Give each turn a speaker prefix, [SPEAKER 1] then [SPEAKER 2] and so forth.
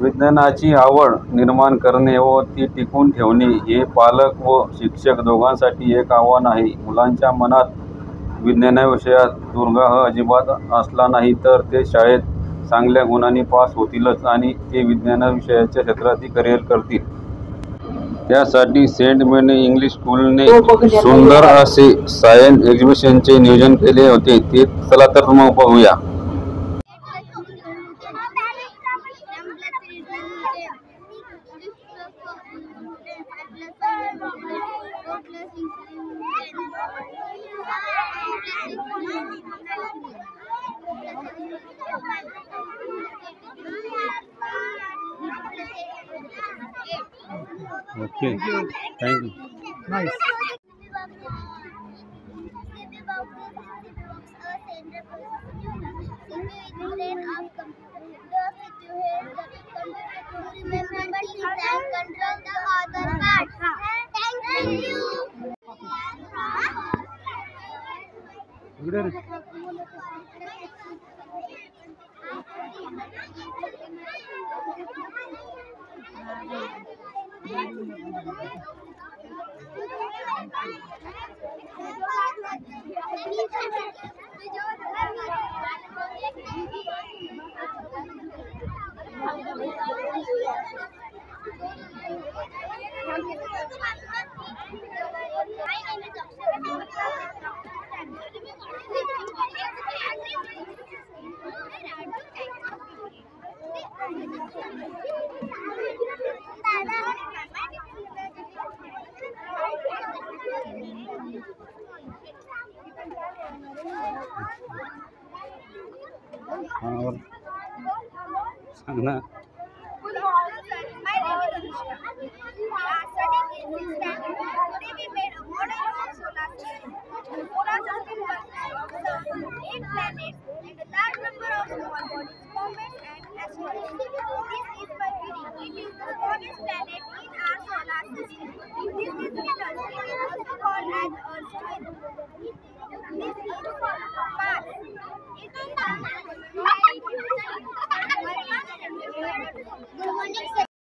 [SPEAKER 1] विज्ञानाची आवड निर्माण करणे व ती टिकवून ठेवणे हे पालक व शिक्षक दोघांसाठी एक आव्हान आहे. मुलांच्या मनात विज्ञानाविषयात दुराग्रह अजिबात असला नाही तर ते शाळेत चांगल्या गुणांनी पास होतीलच आणि ते विज्ञानाविषयाच्या क्षेत्रातही करिअर करतील. त्यासाठी सेंट मेरी इंग्लिश स्कूलने सुंदर असे सायन्स एक्झिबिशनचे नियोजन केले होते. ते चला तर मग पाहूया. Okay, thank you.
[SPEAKER 2] Nice.
[SPEAKER 1] और सांगना.
[SPEAKER 3] Good morning, sir. My name is Anushka. We are studying in 6th standard. Today we made a model